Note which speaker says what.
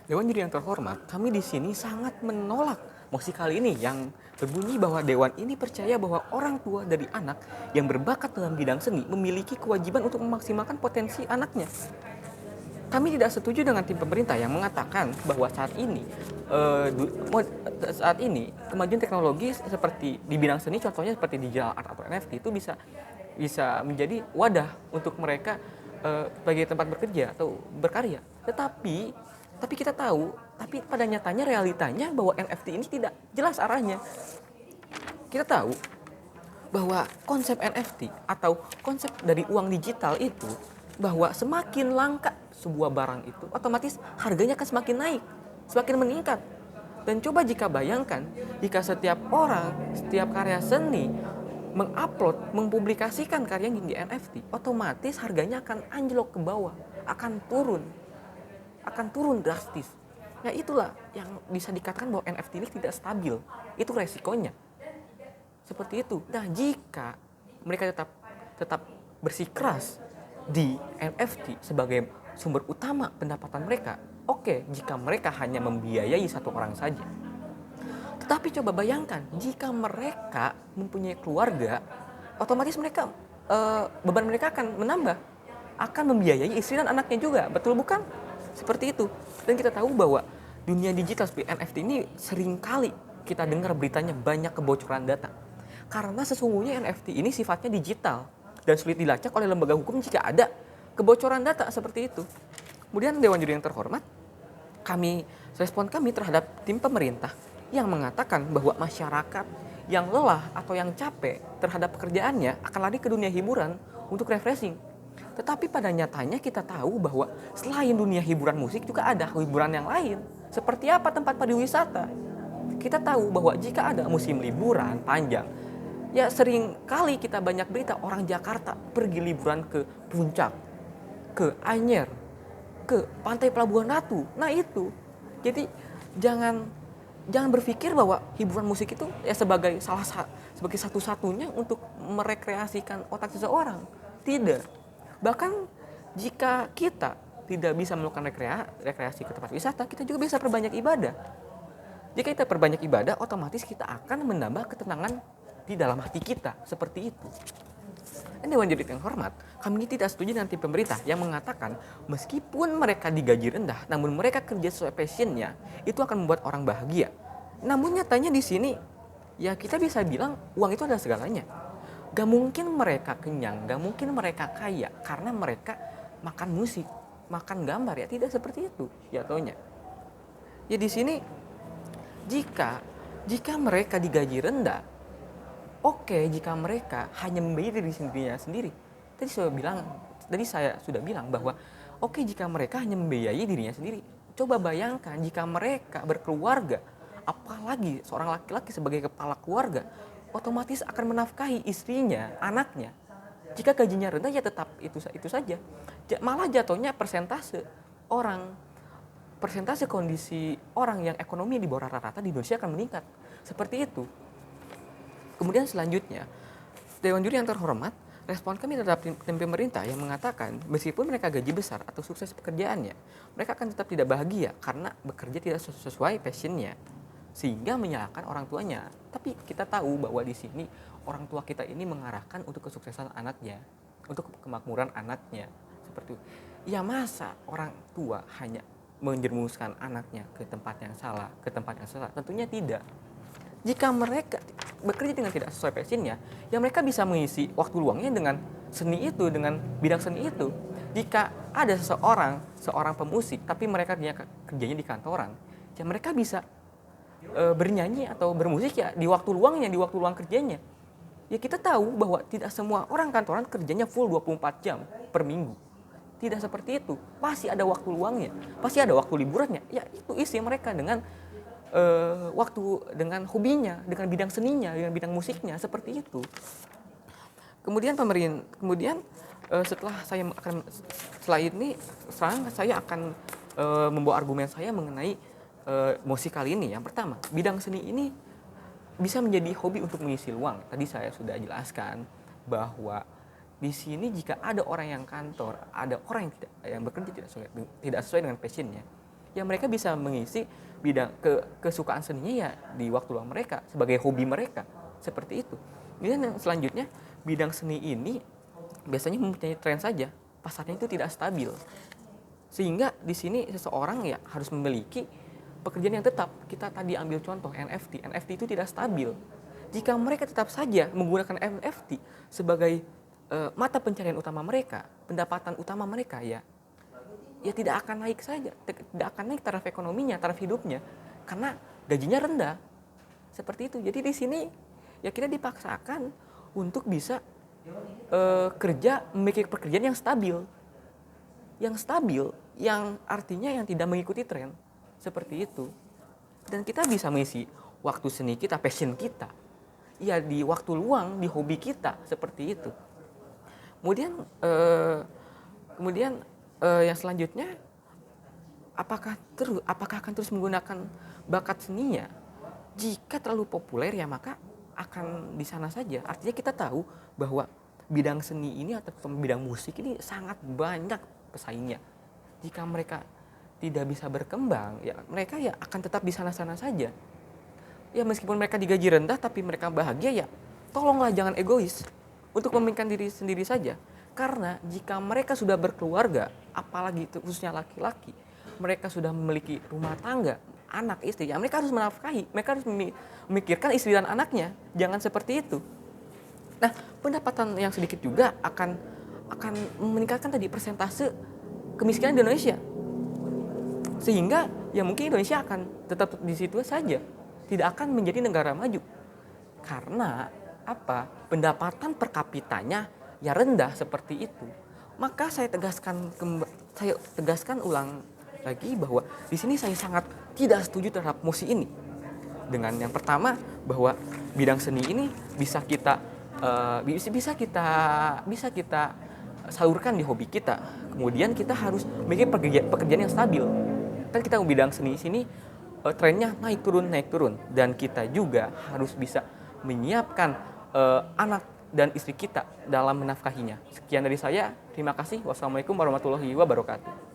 Speaker 1: Dewan juri yang terhormat, kami di sini sangat menolak mosi kali ini yang berbunyi bahwa Dewan ini percaya bahwa orang tua dari anak yang berbakat dalam bidang seni memiliki kewajiban untuk memaksimalkan potensi anaknya. Kami tidak setuju dengan tim pemerintah yang mengatakan bahwa saat ini kemajuan teknologi seperti di bidang seni, contohnya seperti digital art atau NFT itu bisa menjadi wadah untuk mereka sebagai tempat bekerja atau berkarya. Tapi kita tahu, tapi pada nyatanya realitanya bahwa NFT ini tidak jelas arahnya. Kita tahu bahwa konsep NFT atau konsep dari uang digital itu, bahwa semakin langka sebuah barang itu, otomatis harganya akan semakin naik, semakin meningkat. Dan coba jika bayangkan, jika setiap orang, setiap karya seni mengupload, mempublikasikan karyanya di NFT, otomatis harganya akan anjlok ke bawah, akan turun drastis. Ya itulah yang bisa dikatakan bahwa NFT ini tidak stabil. Itu resikonya. Seperti itu. Nah, jika mereka tetap bersikeras di NFT sebagai sumber utama pendapatan mereka, oke, jika mereka hanya membiayai satu orang saja. Tetapi coba bayangkan, jika mereka mempunyai keluarga, otomatis beban mereka akan menambah, akan membiayai istri dan anaknya juga, betul bukan? Seperti itu. Dan kita tahu bahwa dunia digital seperti NFT ini seringkali kita dengar beritanya banyak kebocoran data. Karena sesungguhnya NFT ini sifatnya digital dan sulit dilacak oleh lembaga hukum jika ada kebocoran data seperti itu. Kemudian Dewan Juri yang terhormat, respon kami terhadap tim pemerintah yang mengatakan bahwa masyarakat yang lelah atau yang capek terhadap pekerjaannya akan lari ke dunia hiburan untuk refreshing. Tetapi pada nyatanya kita tahu bahwa selain dunia hiburan musik juga ada hiburan yang lain. Seperti apa tempat pariwisata? Kita tahu bahwa jika ada musim liburan panjang, ya sering kali kita banyak berita orang Jakarta pergi liburan ke Puncak, ke Anyer, ke Pantai Pelabuhan Ratu. Nah itu. Jadi jangan berpikir bahwa hiburan musik itu ya sebagai satu-satunya untuk merekreasikan otak seseorang. Tidak. Bahkan jika kita tidak bisa melakukan rekreasi ke tempat wisata, kita juga bisa perbanyak ibadah. Jika kita perbanyak ibadah, otomatis kita akan menambah ketenangan di dalam hati kita. Seperti itu. Dan Dewan Juri yang hormat, kami tidak setuju dengan tim pemerintah yang mengatakan meskipun mereka digaji rendah, namun mereka kerja sesuai passionnya, itu akan membuat orang bahagia. Namun nyatanya di sini, ya kita bisa bilang uang itu adalah segalanya. Gak mungkin mereka kenyang, gak mungkin mereka kaya karena mereka makan musik, makan gambar, ya tidak seperti itu jatuhnya. Ya di sini jika mereka digaji rendah, oke, jika mereka hanya membayar diri sendiri. Tadi saya sudah bilang bahwa oke, jika mereka hanya membiayai dirinya sendiri. Coba bayangkan jika mereka berkeluarga, apalagi seorang laki-laki sebagai kepala keluarga, otomatis akan menafkahi istrinya, anaknya. Jika gajinya rendah ya tetap itu saja. Malah jatuhnya persentase kondisi orang yang ekonomi di bawah rata-rata di Indonesia akan meningkat. Seperti itu. Kemudian selanjutnya, Dewan Juri yang terhormat, respon kami terhadap tim pemerintah yang mengatakan meskipun mereka gaji besar atau sukses pekerjaannya, mereka akan tetap tidak bahagia karena bekerja tidak sesuai passionnya, sehingga menyalahkan orang tuanya. Tapi kita tahu bahwa di sini orang tua kita ini mengarahkan untuk kesuksesan anaknya, untuk kemakmuran anaknya. Seperti itu. Ya masa orang tua hanya menjerumuskan anaknya ke tempat yang salah, tentunya tidak. Jika mereka bekerja dengan tidak sesuai passionnya, ya mereka bisa mengisi waktu luangnya dengan seni itu, dengan bidang seni itu. Jika ada seorang pemusik, tapi mereka kerjanya di kantoran, ya mereka bisa bernyanyi atau bermusik ya di waktu luangnya, di waktu luang kerjanya. Ya kita tahu bahwa tidak semua orang kantoran kerjanya full 24 jam per minggu. Tidak seperti itu. Pasti ada waktu luangnya, pasti ada waktu liburannya. Ya itu isi mereka dengan waktu, dengan hobinya, dengan bidang seninya, dengan bidang musiknya, seperti itu. Kemudian setelah ini saya akan membawa argumen saya mengenai musik kali ini. Yang pertama, bidang seni ini bisa menjadi hobi untuk mengisi luang. Tadi saya sudah jelaskan bahwa di sini jika ada orang yang kantor, ada orang yang bekerja tidak sesuai dengan passionnya, ya mereka bisa mengisi bidang kesukaan seninya ya di waktu luang mereka sebagai hobi mereka, seperti itu. Kemudian yang selanjutnya, bidang seni ini biasanya mempunyai tren saja, pasarnya itu tidak stabil. Sehingga di sini seseorang ya harus memiliki pekerjaan yang tetap. Kita tadi ambil contoh NFT itu tidak stabil. Jika mereka tetap saja menggunakan NFT sebagai mata pencarian utama mereka, pendapatan utama mereka, ya tidak akan naik saja, tidak akan naik taraf ekonominya, taraf hidupnya, karena gajinya rendah. Seperti itu. Jadi di sini ya kita dipaksakan untuk bisa kerja memiliki pekerjaan yang stabil. Yang stabil, yang artinya yang tidak mengikuti tren. Seperti itu. Dan kita bisa mengisi waktu seni kita, passion kita, ya di waktu luang, di hobi kita, seperti itu. Kemudian yang selanjutnya, apakah akan terus menggunakan bakat seninya? Jika terlalu populer ya maka akan di sana saja. Artinya kita tahu bahwa bidang seni ini atau bidang musik ini sangat banyak pesaingnya. Jika mereka tidak bisa berkembang, ya mereka ya akan tetap di sana-sana saja. Ya meskipun mereka digaji rendah tapi mereka bahagia, ya tolonglah jangan egois untuk memikirkan diri sendiri saja. Karena jika mereka sudah berkeluarga, apalagi khususnya laki-laki, mereka sudah memiliki rumah tangga, anak, istri, ya mereka harus menafkahi, mereka harus memikirkan istri dan anaknya. Jangan seperti itu. Nah, pendapatan yang sedikit juga akan meningkatkan tadi persentase kemiskinan di Indonesia. Sehingga ya mungkin Indonesia akan tetap di situ saja, tidak akan menjadi negara maju. Karena apa? Pendapatan per kapitanya ya rendah seperti itu. Maka saya tegaskan ulang lagi bahwa di sini saya sangat tidak setuju terhadap mosi ini. Dengan yang pertama, bahwa bidang seni ini bisa kita salurkan di hobi kita. Kemudian kita harus memiliki pekerjaan yang stabil. Kan kita bidang seni sini trennya naik turun, dan kita juga harus bisa menyiapkan anak dan istri kita dalam menafkahinya. Sekian dari saya, terima kasih. Wassalamualaikum warahmatullahi wabarakatuh.